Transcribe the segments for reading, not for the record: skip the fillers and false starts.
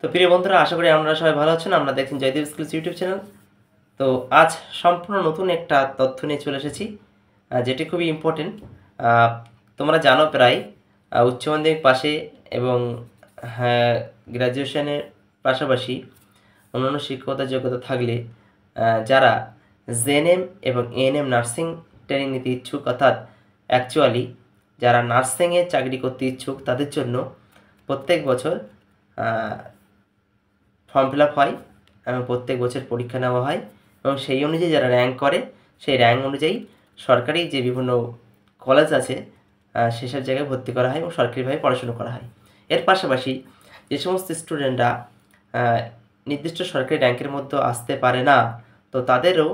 তো প্রিয় বন্ধুরা, আশা করি আপনারা সবাই ভালো আছেন। আমরা দেখছেন জয়দেব স্কিলস ইউটিউব চ্যানেল। তো আজ সম্পূর্ণ নতুন একটা তথ্য নিয়ে চলে এসেছি, যেটি খুবই ইম্পর্টেন্ট। তোমরা জানো প্রায় উচ্চ মাধ্যমিক পাশে এবং হ্যাঁ গ্র্যাজুয়েশনের পাশাপাশি অন্যান্য শিক্ষকতার যোগ্যতা থাকলে যারা জেএনএম এবং এএনএম নার্সিং ট্রেনিং নিতে ইচ্ছুক, অর্থাৎ অ্যাকচুয়ালি যারা নার্সিংয়ে চাকরি করতে ইচ্ছুক, তাদের জন্য প্রত্যেক বছর ফর্ম ফিল আপ হয় এবং প্রত্যেক বছর পরীক্ষা নেওয়া হয় এবং সেই অনুযায়ী যারা র্যাঙ্ক করে সেই র্যাঙ্ক অনুযায়ী সরকারি যে বিভিন্ন কলেজ আছে সেসব জায়গায় ভর্তি করা হয় এবং সরকারিভাবে পড়াশুনো করা হয়। এর পাশাপাশি যে সমস্ত স্টুডেন্টরা নির্দিষ্ট সরকারি র্যাঙ্কের মধ্যে আসতে পারে না, তো তাদেরও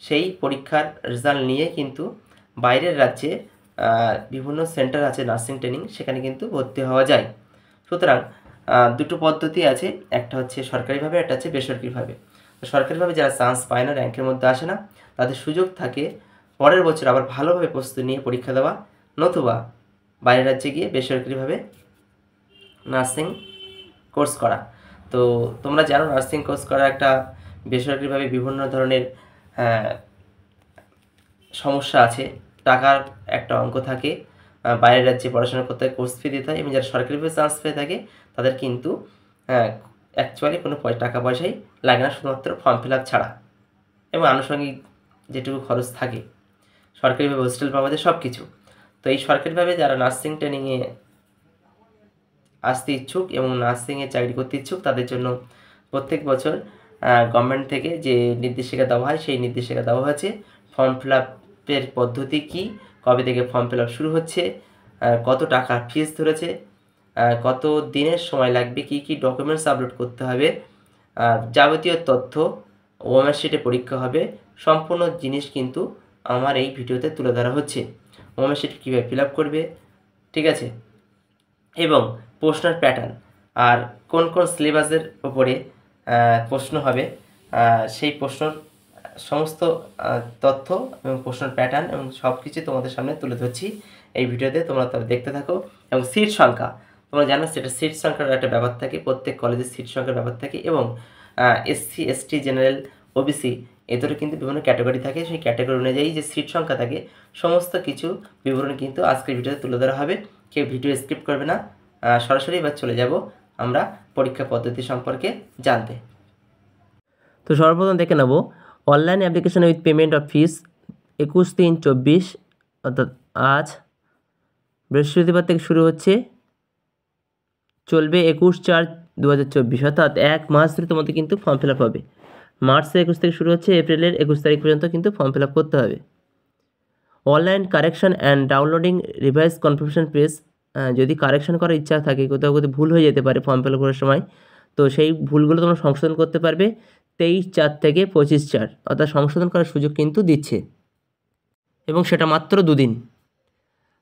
সেই পরীক্ষার রেজাল্ট নিয়ে কিন্তু বাইরের রাজ্যে বিভিন্ন সেন্টার আছে নার্সিং ট্রেনিং, সেখানে কিন্তু ভর্তি হওয়া যায়। সুতরাং দুটো পদ্ধতি আছে, একটা হচ্ছে সরকারিভাবে, একটা হচ্ছে বেসরকারিভাবে। তো সরকারিভাবে যারা চান্স পায় না, র্যাঙ্কের মধ্যে আসে না, তাদের সুযোগ থাকে পরের বছর আবার ভালোভাবে প্রস্তুতি নিয়ে পরীক্ষা দেওয়া, নতুবা বাইরের রাজ্যে গিয়ে বেসরকারিভাবে নার্সিং কোর্স করা। তো তোমরা জানো নার্সিং কোর্স করা একটা বেসরকারিভাবে বিভিন্ন ধরনের সমস্যা আছে, টাকার একটা অঙ্ক থাকে, বাইরের রাজ্যে পড়াশোনা করতে হয়, কোর্স ফি দিতে হয়, এবং যারা সরকারিভাবে চান্স পেয়ে থাকে তাদের কিন্তু অ্যাকচুয়ালি কোনো টাকা পয়সাই লাগে না, শুধুমাত্র ফর্ম ফিল আপ ছাড়া এবং আনুষঙ্গিক যেটুকু খরচ থাকে, সরকারিভাবে হোস্টেল পাওয়া যায় সব কিছু। তো এই সরকারিভাবে যারা নার্সিং ট্রেনিংয়ে আসতে ইচ্ছুক এবং নার্সিংয়ে চাকরি করতে ইচ্ছুক, তাদের জন্য প্রত্যেক বছর গভর্নমেন্ট থেকে যে নির্দেশিকা দেওয়া হয় সেই নির্দেশিকা দেওয়া হয়েছে। ফর্ম ফিল আপের পদ্ধতি কী, কবে থেকে ফর্ম ফিল আপ শুরু হচ্ছে, কত টাকা ফিস ধরেছে, কত দিনের সময় লাগবে, কী কী ডকুমেন্টস আপলোড করতে হবে, যাবতীয় তথ্য, ওএমআর শিটে পরীক্ষা হবে, সম্পূর্ণ জিনিস কিন্তু আমার এই ভিডিওতে তুলে ধরা হচ্ছে। ওএমআর শিট কীভাবে ফিল আপ করবে, ঠিক আছে, এবং প্রশ্নের প্যাটার্ন আর কোন কোন সিলেবাসের ওপরে প্রশ্ন হবে, সেই প্রশ্নর সমস্ত তথ্য এবং প্রশ্নের প্যাটার্ন এবং সব কিছু তোমাদের সামনে তুলে ধরছি এই ভিডিওতে। তোমরা দেখতে থাকো। এবং সিট সংখ্যা, তোমরা জানো সেটা সিট সংখ্যার একটা ব্যাপার থাকে, প্রত্যেক কলেজের সিট সংখ্যার ব্যাপার থাকে, এবং এসসি এসটি জেনারেল ওবিসি এদেরও কিন্তু বিভিন্ন ক্যাটাগরি থাকে, সেই ক্যাটাগরি অনুযায়ী যে সিট সংখ্যা থাকে সমস্ত কিছু বিবরণ কিন্তু আজকের ভিডিওতে তুলে ধরা হবে। কেউ ভিডিও স্কিপ করবে না, সরাসরি এবার চলে যাব আমরা পরীক্ষা পদ্ধতি সম্পর্কে জানতে। তো সর্বপ্রথম দেখে নেব online application with payment of fees 21/3/24, অর্থাৎ আজ বৃহস্পতিবার থেকে শুরু হচ্ছে, চলবে 21/4/2024, অর্থাৎ 1 মাস ধরে তোমাদের কিন্তু ফর্ম ফিল আপ হবে। মার্চের 21 থেকে শুরু হচ্ছে, এপ্রিলের 21 তারিখ পর্যন্ত কিন্তু ফর্ম ফিল আপ করতে হবে। Online correction and downloading revise confirmation page, যদি কারেকশন করার ইচ্ছা থাকে, কোথাও কোথাও ভুল হয়ে যেতে পারে ফর্ম ফিল আপ করার সময়, তো সেই ভুলগুলো তোমরা সংশোধন করতে পারবে 23/4 থেকে 25/4, অর্থাৎ সংশোধন করার সুযোগ কিন্তু দিচ্ছে এবং সেটা মাত্র 2 দিন।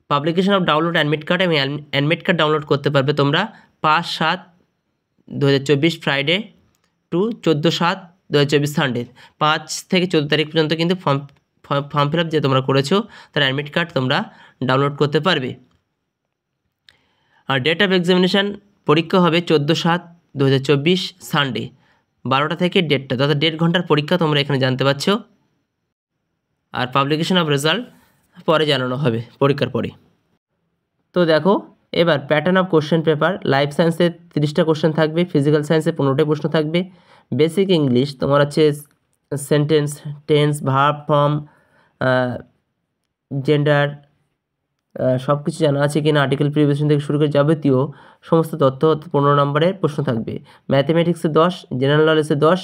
Publication of download admit card এবং অ্যাডমিট কার্ড ডাউনলোড করতে পারবে তোমরা 5/7/2024 ফ্রাইডে টু 14/7/2024 সানডে, 5 থেকে 14 তারিখ পর্যন্ত কিন্তু ফর্ম ফিল আপ যে তোমরা করেছো তার অ্যাডমিট কার্ড তোমরা ডাউনলোড করতে পারবে। আর ডেট অফ এক্সামিনেশান, পরীক্ষা হবে 14/7/2024 সানডে 12টা থেকে 1:30, অর্থাৎ 1.5 ঘন্টার পরীক্ষা তোমরা এখানে জানতে পারছো। আর পাবলিকেশন অফ রেজাল্ট পরে জানানো হবে পরীক্ষার পরে। তো দেখো এবার pattern of question paper, life সায়েন্সে 30টা কোশ্চেন থাকবে, ফিজিক্যাল সায়েন্সে 15টা প্রশ্ন থাকবে, বেসিক ইংলিশ তোমার হচ্ছে sentence, tense, verb, form, gender সব কিছু জানা আছে কিনা, আর্টিকেল প্রিভিয়েশন থেকে শুরু করে যাবতীয় সমস্ত তথ্য 15 নম্বরের প্রশ্ন থাকবে। ম্যাথমেটিক্সে 10, জেনারেল নলেজে 10,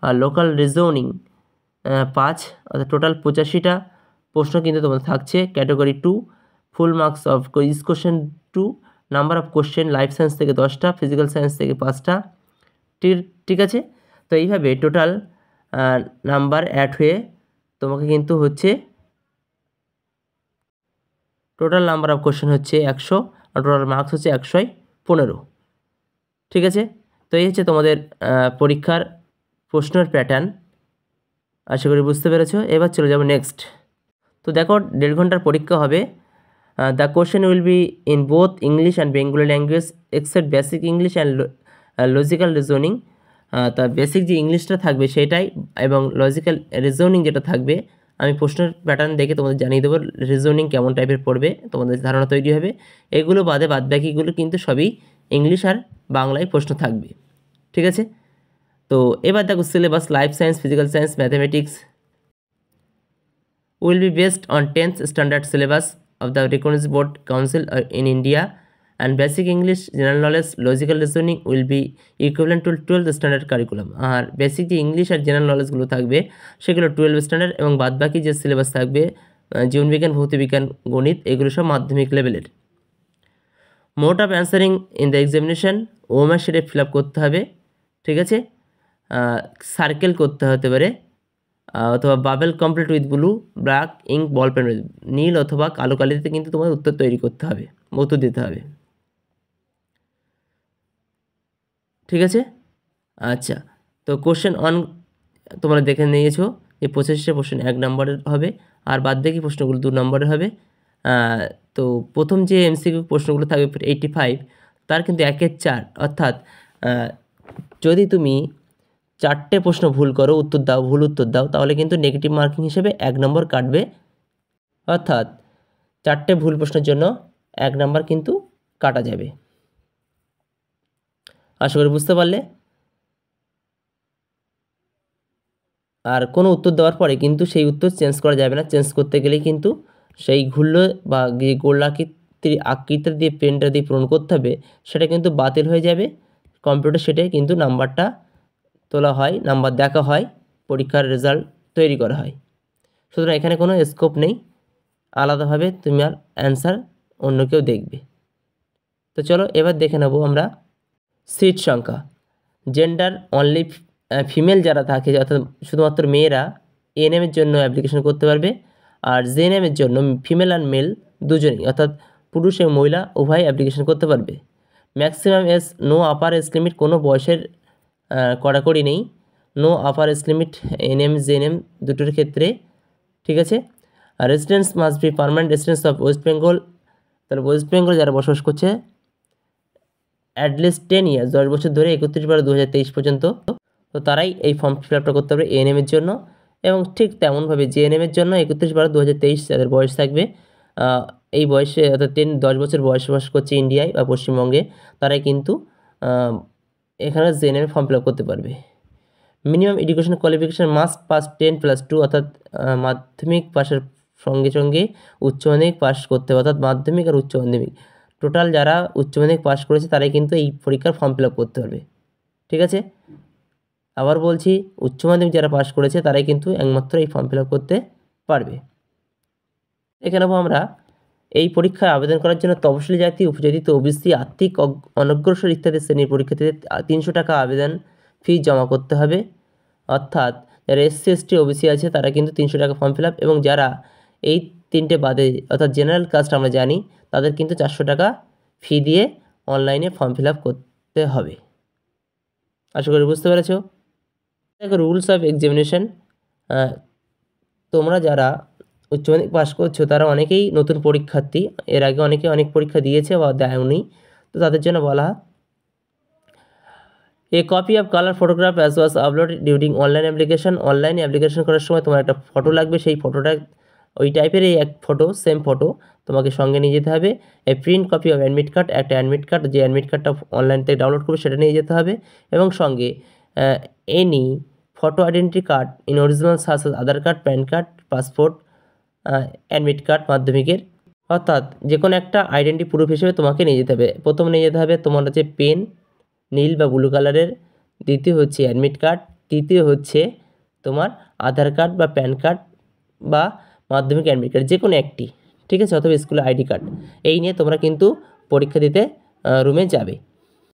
আর লোকাল রিজনিং 5, অর্থাৎ টোটাল 85টা প্রশ্ন কিন্তু তোমাদের থাকছে। Category 2, full marks of quiz question 2, number of question life science থেকে 10টা, ফিজিক্যাল সায়েন্স থেকে 5টা, ঠিক আছে। তো এইভাবে টোটাল নাম্বার অ্যাড হয়ে তোমাকে কিন্তু হচ্ছে টোটাল নাম্বার অফ কোশ্চেন হচ্ছে 100 আর টোটাল মার্কস হচ্ছে 115, ঠিক আছে। তো এই হচ্ছে তোমাদের পরীক্ষার প্রশ্নের প্যাটার্ন, আশা করি বুঝতে পেরেছো। এবার চলে যাব নেক্সট। তো দেখো 1.5 ঘন্টার পরীক্ষা হবে। The question will be in both English and Bengali language except basic English and logical reasoning, তা বেসিক যে ইংলিশটা থাকবে সেটাই, এবং লজিক্যাল রিজনিং যেটা থাকবে আমি প্রশ্নের প্যাটার্ন দেখে তোমাদের জানিয়ে দেবো রিজনিং কেমন টাইপের পড়বে, তোমাদের ধারণা তৈরি হবে। এগুলো বাদে বাদবাকিগুলো কিন্তু সবই ইংলিশ আর বাংলায় প্রশ্ন থাকবে, ঠিক আছে। তো এবার দেখো syllabus, life science, physical science, mathematics will be based on 10th standard syllabus of the recognized board council in India, and basic English, general knowledge, logical reasoning will be equivalent to 12th standard curriculum। আর basic যে English আর general নলেজগুলো থাকবে সেগুলো 12 standard, এবং বাদবাকি যে syllabus থাকবে জীবনবিজ্ঞান, ভৌতবিজ্ঞান, গণিত, এগুলো সব মাধ্যমিক লেভেলের। Mode of answering in the examination, OMR শিটে ফিল আপ করতে হবে, ঠিক আছে। সার্কেল করতে হতে পারে, অথবা bubble complete with blue, black ink, ball pen, নীল অথবা কালো কালিতে কিন্তু তোমার উত্তর তৈরি করতে হবে, উত্তর দিতে হবে, ঠিক আছে। আচ্ছা, তো কোশ্চেন অন তোমরা দেখে নিয়েছো যে 25টা কোশ্চেন 1 নম্বরের হবে, আর বাদবাকি প্রশ্নগুলো 2 নম্বরের হবে। তো প্রথম যে এমসিকিউ প্রশ্নগুলো থাকবে 85, তার কিন্তু 1-এর 4, অর্থাৎ যদি তুমি 4টে প্রশ্ন ভুল করো, ভুল উত্তর দাও, তাহলে কিন্তু নেগেটিভ মার্কিং হিসেবে 1 নম্বর কাটবে, অর্থাৎ 4টে ভুল প্রশ্নের জন্য 1 নম্বর কিন্তু কাটা যাবে। আশা করি বুঝতে পারলে। আর কোনো উত্তর দেওয়ার পরে কিন্তু সেই উত্তর চেঞ্জ করা যাবে না, চেঞ্জ করতে গেলেই কিন্তু সেই ঘুরলো বা যে আকৃতি দিয়ে পেনটা দিয়ে পূরণ করতে হবে সেটা কিন্তু বাতিল হয়ে যাবে। কম্পিউটার শিটে কিন্তু নাম্বারটা তোলা হয়, নাম্বার দেখা হয়, পরীক্ষার রেজাল্ট তৈরি করা হয়। সুতরাং এখানে কোনো স্কোপ নেই আলাদাভাবে তোমার অ্যান্সার অন্য কেউ দেখবে। তো চলো এবার দেখে নেব আমরা সিট সংখ্যা। জেন্ডার অনলি ফিমেল যারা থাকে, অর্থাৎ শুধুমাত্র মেয়েরা এএনএমের জন্য অ্যাপ্লিকেশন করতে পারবে, আর জেএনএমের জন্য ফিমেল আর মেল দুজনেই, অর্থাৎ পুরুষ এবং মহিলা উভয় অ্যাপ্লিকেশন করতে পারবে। Maximum age, no upper age limit, কোনো বয়সের কড়াকড়ি নেই, no upper age limit ANM GNM দুটোর ক্ষেত্রে, ঠিক আছে। আর residence must be permanent residence of West Bengal, তাহলে ওয়েস্ট বেঙ্গল যারা বসবাস করছে অ্যাটলিস্ট 10 ইয়ার্স, 10 বছর ধরে 31/12/2023 পর্যন্ত, তো তারাই এই ফর্ম ফিল আপটা করতে পারবে এএনএমের জন্য। এবং ঠিক তেমনভাবে জেএনএমের জন্য 31/12/2023 যাদের বয়স থাকবে, এই বয়সে অর্থাৎ 10 বছর বসবাস করছে ইন্ডিয়ায় বা পশ্চিমবঙ্গে, তারাই কিন্তু এখানে জেএনএম ফর্ম ফিল আপ করতে পারবে। Minimum education qualification must pass 10+2, অর্থাৎ মাধ্যমিক পাশের সঙ্গে সঙ্গে উচ্চ মাধ্যমিক পাস করতে হবে, অর্থাৎ মাধ্যমিক আর উচ্চ মাধ্যমিক টোটাল যারা উচ্চ মাধ্যমিক পাস করেছে তারাই কিন্তু এই পরীক্ষার ফর্ম ফিল আপ করতে পারবে, ঠিক আছে। আবার বলছি, উচ্চ মাধ্যমিক যারা পাস করেছে তারাই কিন্তু একমাত্র এই ফর্ম ফিল আপ করতে পারবে। এখানে আমরা এই পরীক্ষায় আবেদন করার জন্য তফসিলি জাতি, উপজাতি, ওবিসি, আর্থিক অনগ্রসর ইত্যাদি শ্রেণীর পরীক্ষার্থীদের 300 টাকা আবেদন ফি জমা করতে হবে, অর্থাৎ যারা এসসি এসটি ওবিসি আছে তারা কিন্তু 300 টাকা ফর্ম ফিল আপ, এবং যারা এই 3টে বাদে অর্থাৎ জেনারেল কাস্ট আমরা জানি তাদের কিন্তু 400 টাকা ফি দিয়ে অনলাইনে ফর্ম ফিল আপ করতে হবে। আশা করি বুঝতে পেরেছো। দেখো রুলস অফ এক্সামিনেশন, তোমরা যারা উচ্চ মাধ্যমিক পাস করছো তারা অনেকেই নতুন পরীক্ষার্থী, এর আগে অনেক পরীক্ষা দিয়েছে বা দেয়নি, তো তাদের জন্য বলা, a copy of colour photograph as was upload during online application, অনলাইনে অ্যাপ্লিকেশন করার সময় তোমার একটা ফটো লাগবে, সেই ফটোটা ওই টাইপের এক ফটো, সেম ফটো তোমাকে সঙ্গে নিয়ে যেতে হবে। A print copy of admit card, একটা অ্যাডমিট কার্ড, যে অ্যাডমিট কার্ডটা অনলাইন থেকে ডাউনলোড করবে সেটা নিয়ে যেতে হবে, এবং সঙ্গে any photo identity card in original such as Aadhaar card, PAN card, passport, admit card মাধ্যমিকের, অর্থাৎ যে কোনো একটা আইডেন্টি প্রুফ হিসেবে তোমাকে নিয়ে যেতে হবে। প্রথম নিয়ে যেতে হবে তোমার হচ্ছে পেন নীল বা ব্লু কালারের, দ্বিতীয় হচ্ছে অ্যাডমিট কার্ড, তৃতীয় হচ্ছে তোমার আধার কার্ড বা প্যান কার্ড বা মাধ্যমিক অ্যাডমিট কার্ড, যে কোনো একটি, ঠিক আছে, অথবা স্কুলের আইডি কার্ড। এই নিয়ে তোমরা কিন্তু পরীক্ষা দিতে রুমে যাবে।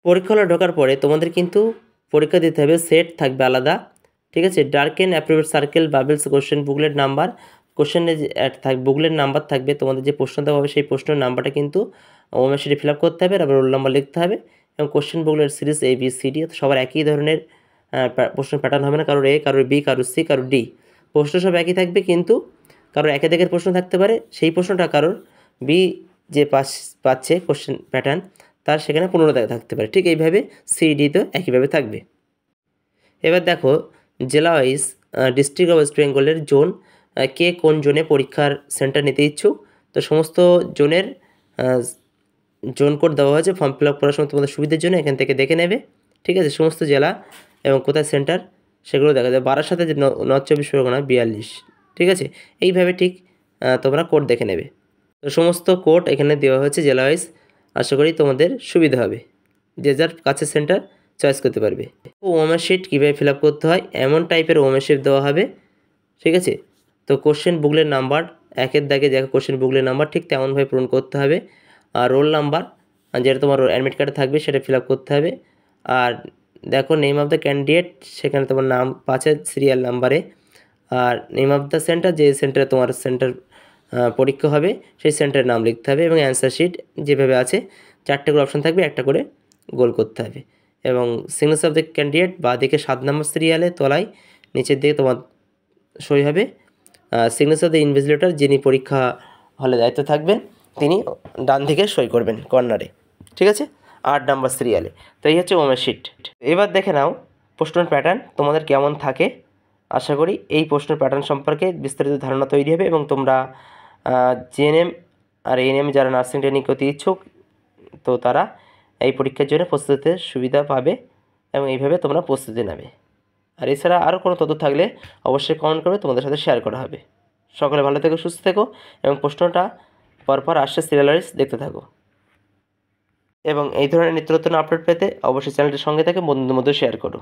পরীক্ষা হলে ঢোকার পরে তোমাদের কিন্তু পরীক্ষা দিতে হবে, সেট থাকবে আলাদা, ঠিক আছে। Darken appropriate circle, bubbles, question booklet number, কোশ্চেনে বুকলেট নাম্বার থাকবে, তোমাদের যে প্রশ্ন দেওয়া হবে সেই প্রশ্নের নাম্বারটা কিন্তু ওমের শিটে ফিল আপ করতে হবে, আর রোল নাম্বার লিখতে হবে, এবং কোশ্চেন বুকলেট সিরিজ ABCD, সবার একই ধরনের প্রশ্ন প্যাটার্ন হবে না, কারোর A, কারোর B, কারোর C, কারোর D, প্রশ্ন সব একই থাকবে, কিন্তু কারোর একে প্রশ্ন থাকতে পারে, সেই প্রশ্নটা কারোর B যে পাচ্ছে কোশ্চেন প্যাটার্ন তার সেখানে 15 থাকতে পারে। ঠিক এইভাবে সিডি তো একইভাবে থাকবে। এবার দেখো জেলা ওয়াইজ ডিস্ট্রিক্ট অফ ওয়েস্ট বেঙ্গলের জোন, কে কোন জোনে পরীক্ষার সেন্টার নিতে ইচ্ছুক। তো সমস্ত জোনের জোন কোড দেওয়া হয়েছে ফর্ম ফিল আপ করার সময় তোমাদের সুবিধার জন্য এখান থেকে দেখে নেবে। ঠিক আছে, সমস্ত জেলা এবং কোথায় সেন্টার সেগুলো দেখা যায়। বারাসাতে যে নর্থ 24 পরগনা 42। ঠিক আছে, এইভাবে ঠিক তোমরা কোড দেখে নেবে। তো সমস্ত কোড এখানে দেওয়া হয়েছে জেলা ওয়াইজ। আশা করি তোমাদের সুবিধা হবে, যে যার কাছে সেন্টার চয়েস করতে পারবে। ওএমআর শিট কীভাবে ফিল আপ করতে হয়, এমন টাইপের ওএমআর শিট দেওয়া হবে। ঠিক আছে, তো কোশ্চেন বুকলের নাম্বার, একের দাগে দেখো কোশ্চেন বুকলের নাম্বার ঠিক তেমনভাবে পূরণ করতে হবে। আর রোল নাম্বার যেটা তোমার অ্যাডমিট কার্ডে থাকবে সেটা ফিল আপ করতে হবে। আর দেখো নেম অফ দ্য ক্যান্ডিডেট, সেখানে তোমার নাম পাচ্ছে সিরিয়াল নাম্বারে। আর নেম অফ দ্য সেন্টার, যে সেন্টারে তোমার সেন্টার পরীক্ষা হবে সেই সেন্টারের নাম লিখতে হবে। এবং অ্যান্সার শিট যেভাবে আছে 4টে করে অপশান থাকবে, একটা করে গোল করতে হবে। এবং সিগনেচার অফ দ্য ক্যান্ডিডেট বাঁ দিকে 7 নম্বর সিরিয়ালে তলায় নিচের দিকে তোমার সই হবে। সিগনেচার অফ দ্য ইনভিজিলেটর, যিনি পরীক্ষা হলে দায়িত্ব থাকবেন, তিনি ডান দিকে সই করবেন কর্নারে। ঠিক আছে, 8 নম্বর সিরিয়ালে। তো এই হচ্ছে ওএমআর শিট। এবার দেখে নাও প্রশ্নের প্যাটার্ন তোমাদের কেমন থাকে। আশা করি এই প্রশ্নের প্যাটার্ন সম্পর্কে বিস্তারিত ধারণা তৈরি হবে এবং তোমরা জিএনএম আর এএনএম যারা নার্সিং ট্রেনিং করতে ইচ্ছুক, তো তারা এই পরীক্ষার জন্য প্রস্তুতিতে সুবিধা পাবে এবং এইভাবে তোমরা প্রস্তুতি নেবে। আর এছাড়া আরও কোনো তথ্য থাকলে অবশ্যই কমেন্ট করবে, তোমাদের সাথে শেয়ার করা হবে। সকলে ভালো থেকো, সুস্থ থেকো এবং প্রশ্নটা পরপর আসছে সিরিয়াল ওয়াইজ দেখতে থাকো। এবং এই ধরনের নিত্য নতুন আপডেট পেতে অবশ্যই চ্যানেলটির সঙ্গে থেকে বন্ধুদের মধ্যে শেয়ার করো।